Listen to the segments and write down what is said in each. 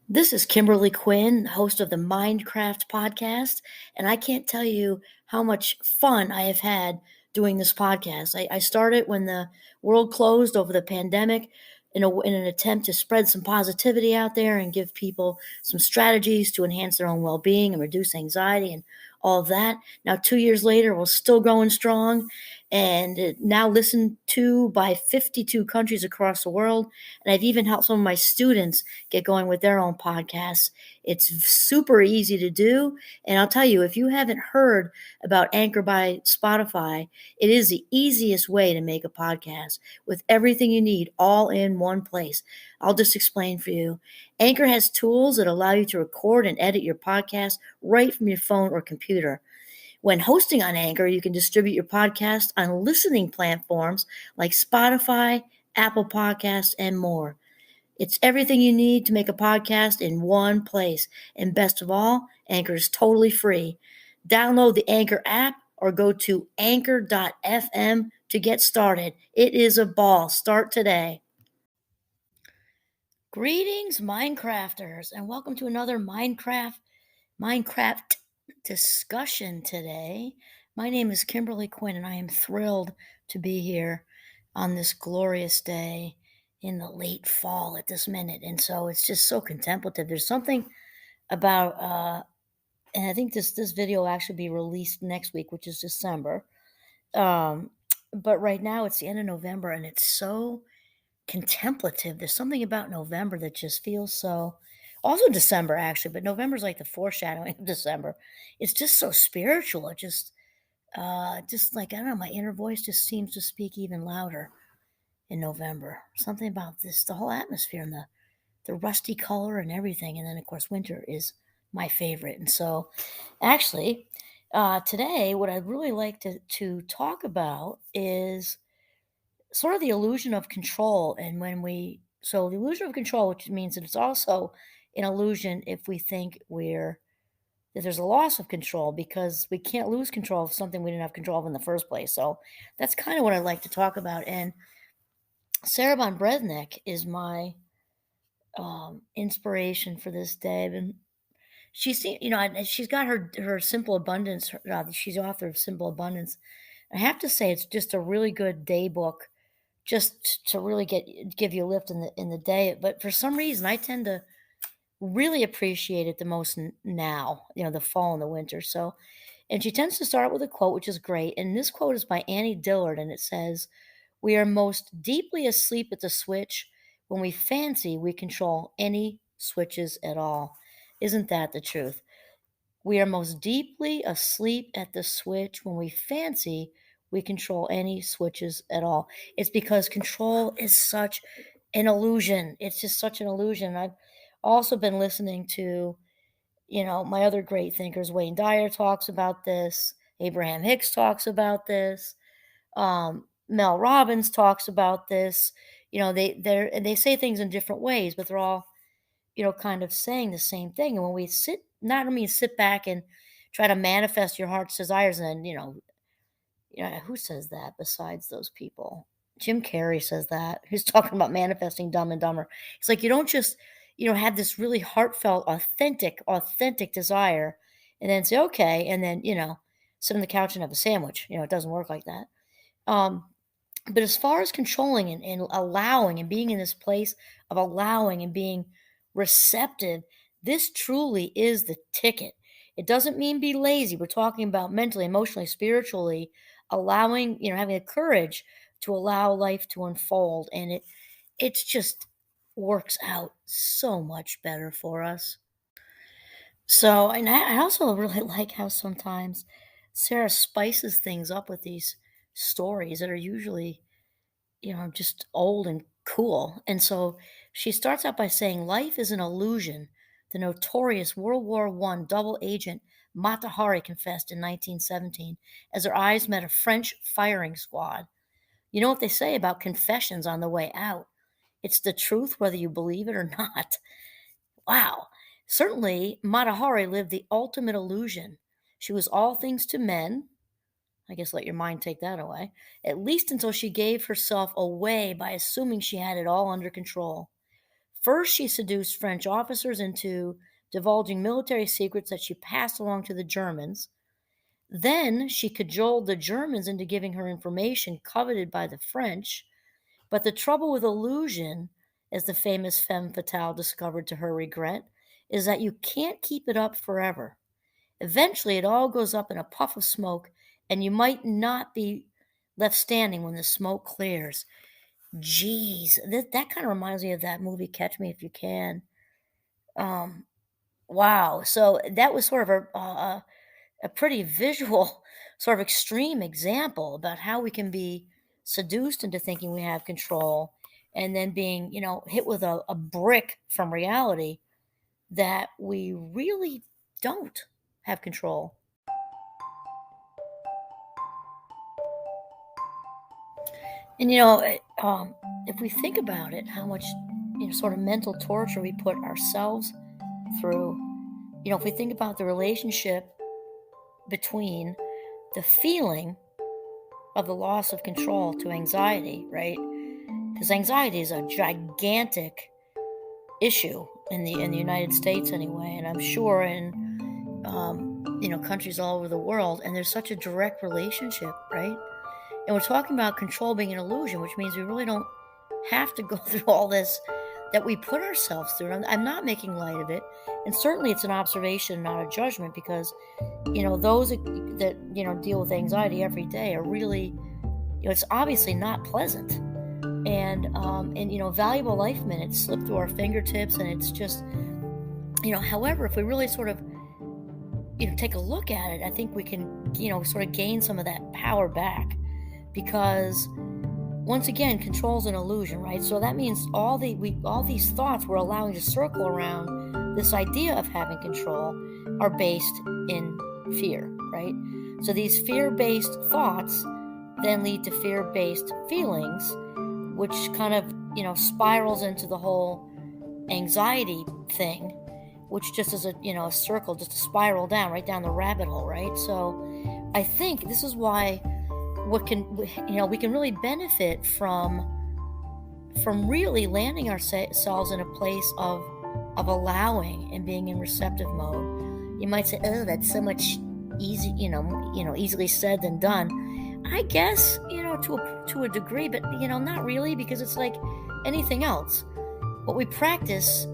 This is Kimberly Quinn, host of the Mindcraft podcast, and I can't tell you how much fun I have had doing this podcast. I started when the world closed over the pandemic in an attempt to spread some positivity out there and give people some strategies to enhance their own well being and reduce anxiety and all of that. Now, 2 years later, we're still going strong and now listened to by 52 countries across the world. And I've even helped some of my students get going with their own podcasts. It's super easy to do. And I'll tell you, if you haven't heard about Anchor by Spotify, it is the easiest way to make a podcast with everything you need all in one place. I'll just explain for you. Anchor has tools that allow you to record and edit your podcast right from your phone or computer. When hosting on Anchor, you can distribute your podcast on listening platforms like Spotify, Apple Podcasts, and more. It's everything you need to make a podcast in one place. And best of all, Anchor is totally free. Download the Anchor app or go to anchor.fm to get started. It is a ball. Start today. Greetings, Minecrafters, and welcome to another Minecraft discussion today. My name is Kimberly Quinn, and I am thrilled to be here on this glorious day in the late fall at this minute. And so it's just so contemplative. There's something about, and I think this video will actually be released next week, which is December. But right now it's the end of November, and it's so contemplative. There's something about November that just feels so, also December actually, but November's like the foreshadowing of December. It's just so spiritual. It just like, I don't know, my inner voice just seems to speak even louder in November. Something about this, the whole atmosphere and the rusty color and everything. And then of course winter is my favorite. And so actually, today what I'd really like to talk about is sort of the illusion of control. And so the illusion of control, which means that it's also an illusion if we think that there's a loss of control, because we can't lose control of something we didn't have control of in the first place. So that's kind of what I'd like to talk about. And Sarah von Bresnik is my inspiration for this day. And she's got her Simple Abundance. She's the author of Simple Abundance. I have to say, it's just a really good day book, just to really give you a lift in the day. But for some reason, I tend to really appreciate it the most now, the fall and the winter. So, and she tends to start with a quote, which is great. And this quote is by Annie Dillard, and it says, "We are most deeply asleep at the switch when we fancy we control any switches at all." Isn't that the truth? We are most deeply asleep at the switch when we fancy we control any switches at all. It's because control is such an illusion. It's just such an illusion. I've also been listening to, my other great thinkers. Wayne Dyer talks about this. Abraham Hicks talks about this. Mel Robbins talks about this. They say things in different ways, but they're all, kind of saying the same thing. And when we not only sit back and try to manifest your heart's desires, and who says that besides those people? Jim Carrey says that. Who's talking about manifesting Dumb and Dumber? It's like, you don't just, have this really heartfelt, authentic desire and then say, okay, and then, sit on the couch and have a sandwich. It doesn't work like that. But as far as controlling and allowing and being in this place of allowing and being receptive, this truly is the ticket. It doesn't mean be lazy. We're talking about mentally, emotionally, spiritually, allowing, having the courage to allow life to unfold. And it's just works out so much better for us. So, and I also really like how sometimes Sarah spices things up with these stories that are usually, just old and cool. And so she starts out by saying, "Life is an illusion," the notorious World War I double agent Mata Hari confessed in 1917 as her eyes met a French firing squad. You know what they say about confessions on the way out? It's the truth whether you believe it or not. Wow. Certainly, Mata Hari lived the ultimate illusion. She was all things to men. I guess let your mind take that away. At least until she gave herself away by assuming she had it all under control. First, she seduced French officers into divulging military secrets that she passed along to the Germans. Then she cajoled the Germans into giving her information coveted by the French. But the trouble with illusion, as the famous femme fatale discovered to her regret, is that you can't keep it up forever. Eventually, it all goes up in a puff of smoke, and you might not be left standing when the smoke clears. Jeez, that kind of reminds me of that movie Catch Me If You Can. Um, wow. So that was sort of a pretty visual, sort of extreme example about how we can be seduced into thinking we have control and then being, hit with a brick from reality that we really don't have control. And if we think about it, how much sort of mental torture we put ourselves through. If we think about the relationship between the feeling of the loss of control to anxiety, right? Because anxiety is a gigantic issue in the United States anyway, and I'm sure in countries all over the world. And there's such a direct relationship, right? And we're talking about control being an illusion, which means we really don't have to go through all this that we put ourselves through. I'm not making light of it, and certainly it's an observation, not a judgment, because those that deal with anxiety every day are really, it's obviously not pleasant, and valuable life minutes slip through our fingertips, and it's just however, if we really sort of take a look at it, I think we can sort of gain some of that power back, because once again, control is an illusion, right? So that means all these thoughts we're allowing to circle around this idea of having control are based in fear, right? So these fear-based thoughts then lead to fear-based feelings, which kind of spirals into the whole anxiety thing, which just is a circle, just a spiral down, right down the rabbit hole, right? So I think this is why we can really benefit from really landing ourselves in a place of allowing and being in receptive mode. You might say, "Oh, that's so much easily said than done." I guess to a degree, but not really, because it's like anything else. What we practice,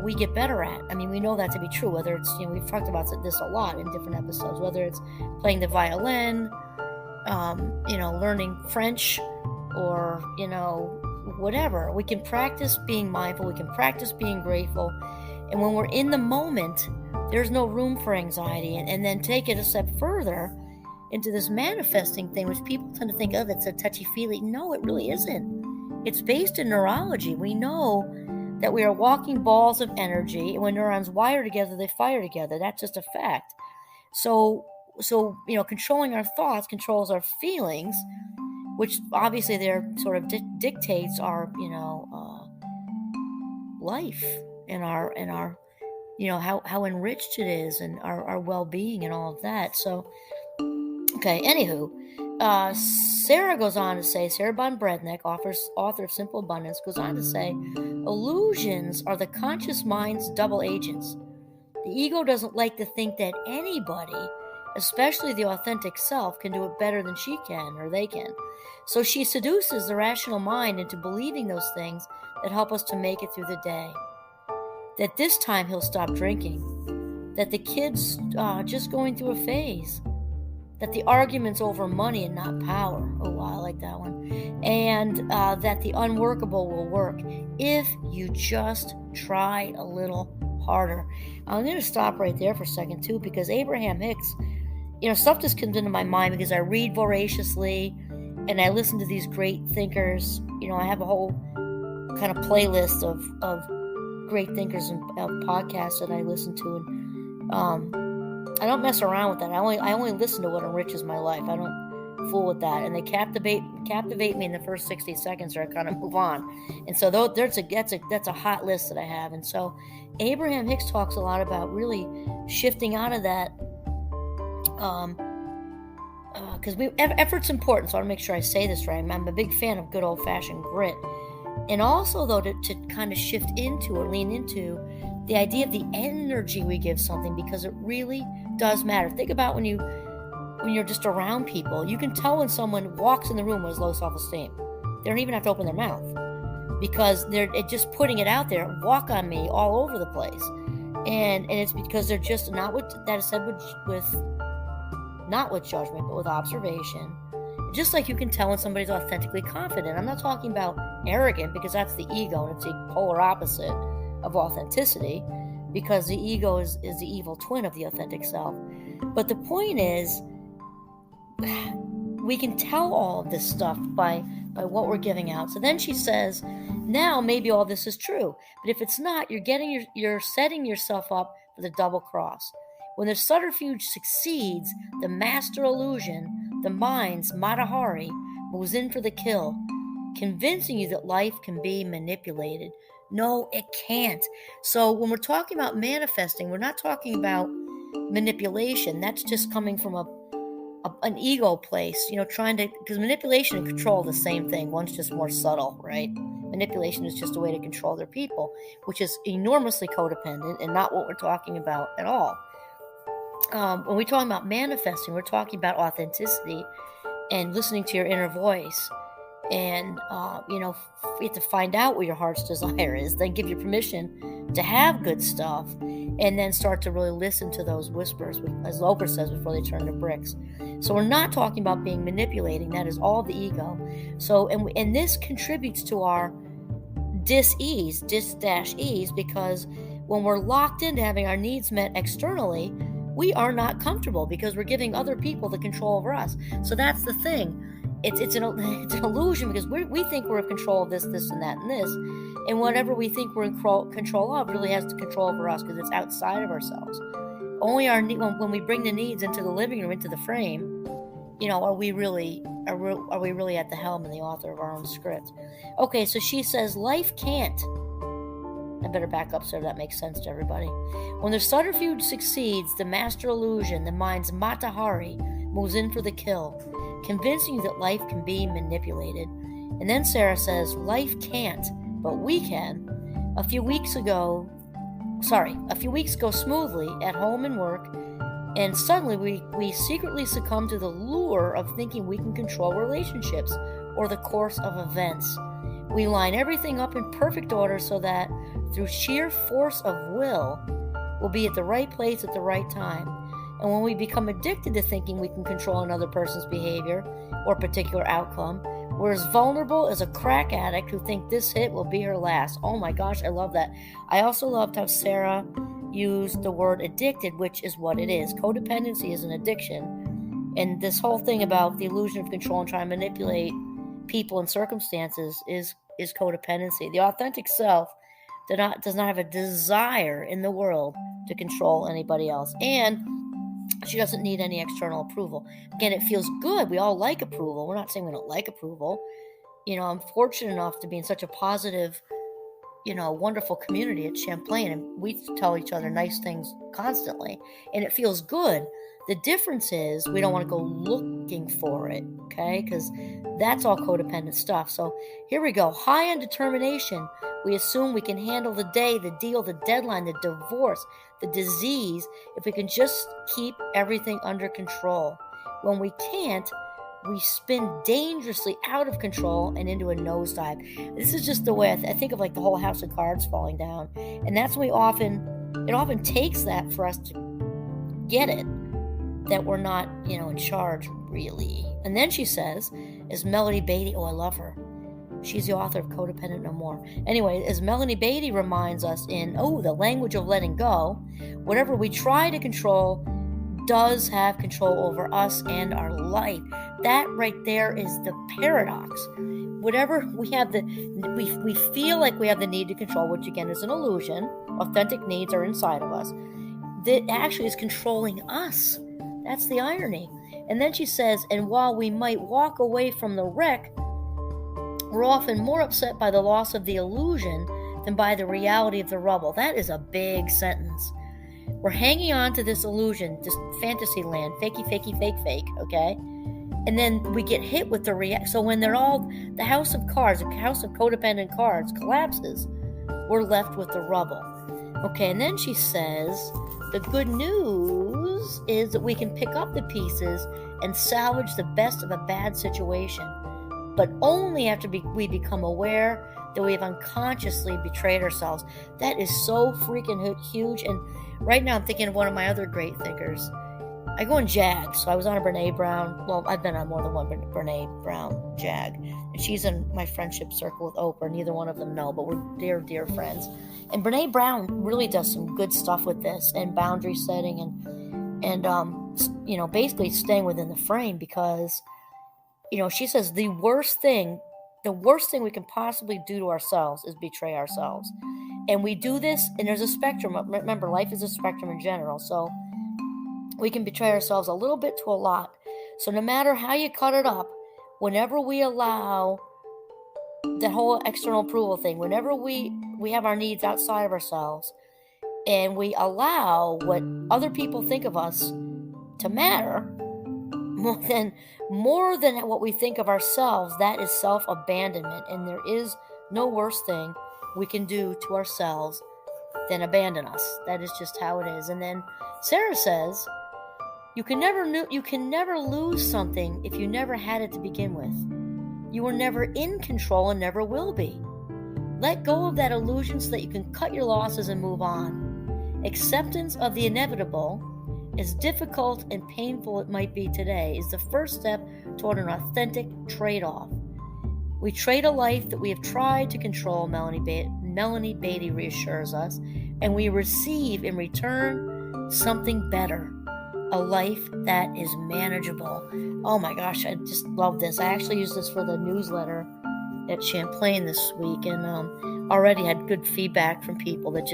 we get better at. I mean, we know that to be true. Whether it's we've talked about this a lot in different episodes. Whether it's playing the violin, learning French, or, whatever. We can practice being mindful. We can practice being grateful. And when we're in the moment, there's no room for anxiety. And then take it a step further into this manifesting thing, which people tend to think of, it's a touchy-feely. No, it really isn't. It's based in neurology. We know that we are walking balls of energy, and when neurons wire together, they fire together. That's just a fact. So controlling our thoughts controls our feelings, which obviously they're sort of dictates our life and our how enriched it is, and our well-being and all of that. So okay, anywho, Sarah goes on to say, Sarah Von Brednik, author of Simple Abundance, goes on to say, illusions are the conscious mind's double agents. The ego doesn't like to think that anybody, especially the authentic self, can do it better than she can or they can. So she seduces the rational mind into believing those things that help us to make it through the day. That this time he'll stop drinking. That the kid's just going through a phase. That the argument's over money and not power. Oh, wow, I like that one. And that the unworkable will work if you just try a little harder. I'm going to stop right there for a second, too, because Abraham Hicks, stuff just comes into my mind because I read voraciously and I listen to these great thinkers. I have a whole kind of playlist of great thinkers and podcasts that I listen to. And I don't mess around with that. I only listen to what enriches my life. I don't fool with that. And they captivate me in the first 60 seconds, or I kind of move on. And so that's a hot list that I have. And so Abraham Hicks talks a lot about really shifting out of that, because effort's important. So I want to make sure I say this right. I'm a big fan of good old-fashioned grit. And also, though, to kind of shift into or lean into the idea of the energy we give something, because it really does matter. Think about when you're just around people. You can tell when someone walks in the room with low self-esteem. They don't even have to open their mouth, because they're just putting it out there. Walk on me all over the place. And it's because they're just not what that is said with not with judgment, but with observation. Just like you can tell when somebody's authentically confident. I'm not talking about arrogant, because that's the ego, and it's the polar opposite of authenticity, because the ego is the evil twin of the authentic self. But the point is, we can tell all of this stuff by what we're giving out. So then she says, now maybe all this is true, but if it's not, you're setting yourself up for the double cross. When the subterfuge succeeds, the master illusion, the mind's Matahari, moves in for the kill, convincing you that life can be manipulated. No, it can't. So when we're talking about manifesting, we're not talking about manipulation. That's just coming from an ego place, trying to, because manipulation and control are the same thing. One's just more subtle, right? Manipulation is just a way to control their people, which is enormously codependent and not what we're talking about at all. When we're talking about manifesting, we're talking about authenticity and listening to your inner voice. And, you have to find out what your heart's desire is, then give you permission to have good stuff, and then start to really listen to those whispers, as Oprah says, before they turn to bricks. So we're not talking about being manipulating. That is all the ego. So, and this contributes to our dis-ease, because when we're locked into having our needs met externally, we are not comfortable, because we're giving other people the control over us. So that's the thing. It's an illusion, because we think we're in control of this, and that, and this. And whatever we think we're in control of really has the control over us, because it's outside of ourselves. Only when we bring the needs into the living room, into the frame, are we really at the helm and the author of our own script? Okay, so she says, life can't. I better back up so that makes sense to everybody. When the subterfuge succeeds, the master illusion, the mind's Matahari, moves in for the kill, convincing you that life can be manipulated. And then Sarah says, life can't, but we can. A few weeks go smoothly at home and work, and suddenly we secretly succumb to the lure of thinking we can control relationships or the course of events. We line everything up in perfect order so that, through sheer force of will, we'll be at the right place at the right time. And when we become addicted to thinking we can control another person's behavior or particular outcome, we're as vulnerable as a crack addict who thinks this hit will be her last. Oh my gosh, I love that. I also loved how Sarah used the word addicted, which is what it is. Codependency is an addiction. And this whole thing about the illusion of control and trying to manipulate people and circumstances is codependency. The authentic self does not have a desire in the world to control anybody else. And she doesn't need any external approval. Again, it feels good. We all like approval. We're not saying we don't like approval. I'm fortunate enough to be in such a positive, wonderful community at Champlain, and we tell each other nice things constantly, and it feels good. The difference is we don't want to go looking for it, okay? Because that's all codependent stuff. So here we go. High on determination, we assume we can handle the day, the deal, the deadline, the divorce, the disease, if we can just keep everything under control. When we can't, we spin dangerously out of control and into a nosedive. This is just the way I think of, like the whole house of cards falling down. And that's when it often takes that for us to get it, that we're not, in charge, really. And then she says, as Melanie Beattie, I love her. She's the author of Codependent No More. Anyway, as Melanie Beattie reminds us in, the language of letting go, whatever we try to control does have control over us and our life. That right there is the paradox. Whatever we have we feel like we have the need to control, which again is an illusion. Authentic needs are inside of us. That actually is controlling us. That's the irony. And then she says, and while we might walk away from the wreck, we're often more upset by the loss of the illusion than by the reality of the rubble. That is a big sentence. We're hanging on to this illusion, this fantasy land, fakey, fakey, fake, fake, okay? And then we get hit with the so when the house of cards, the house of codependent cards collapses, we're left with the rubble. Okay, and then she says, the good news is that we can pick up the pieces and salvage the best of a bad situation, but only after we become aware that we have unconsciously betrayed ourselves. That is so freaking huge. And right now I'm thinking of one of my other great thinkers. I go in JAG, so I was on a Brene Brown. Well, I've been on more than one Brene Brown JAG, and she's in my friendship circle with Oprah. Neither one of them know, but we're dear, dear friends. And Brene Brown really does some good stuff with this, and boundary setting, and basically staying within the frame, because she says the worst thing we can possibly do to ourselves is betray ourselves. And we do this, and there's a spectrum. Remember, life is a spectrum in general, so we can betray ourselves a little bit to a lot. So no matter how you cut it up, whenever we allow that whole external approval thing, whenever we have our needs outside of ourselves, and we allow what other people think of us to matter more than what we think of ourselves, that is self-abandonment. And there is no worse thing we can do to ourselves than abandon us. That is just how it is. And then Sarah says, you can never lose something if you never had it to begin with. You were never in control and never will be. Let go of that illusion so that you can cut your losses and move on. Acceptance of the inevitable, as difficult and painful it might be today, is the first step toward an authentic trade-off. We trade a life that we have tried to control, Melanie Beatty reassures us, and we receive in return something better, a life that is manageable. Oh my gosh, I just love this. I actually used this for the newsletter at Champlain this week, and already had good feedback from people that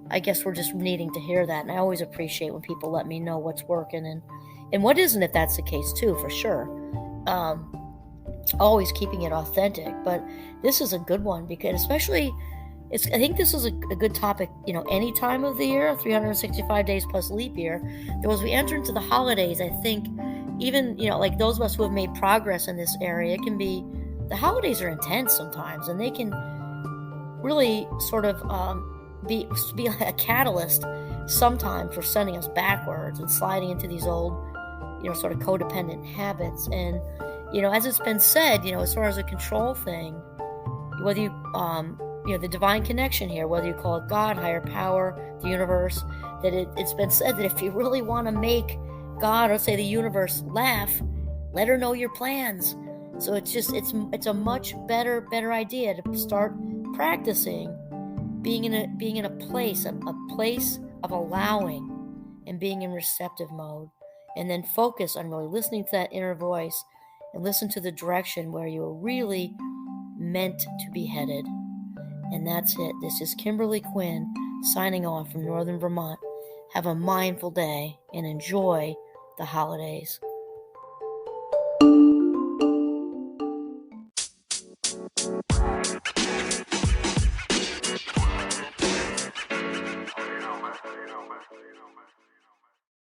I guess we're just needing to hear that. And I always appreciate when people let me know what's working and what isn't, if that's the case too, for sure. Always keeping it authentic. But this is a good one, because especially, I think this is a good topic, any time of the year, 365 days plus leap year. Though as we enter into the holidays, I think even, like those of us who have made progress in this area, it can be, the holidays are intense sometimes, and they can really sort of be like a catalyst sometimes for sending us backwards and sliding into these old, sort of codependent habits. And, as it's been said, as far as a control thing, whether you, the divine connection here, whether you call it God, higher power, the universe, that it's been said that if you really want to make God, or say the universe, laugh, let her know your plans. So it's a much better idea to start practicing being in a place of allowing and being in receptive mode, and then focus on really listening to that inner voice and listen to the direction where you are really meant to be headed. And that's it. This is Kimberly Quinn signing off from Northern Vermont. Have a mindful day and enjoy the holidays.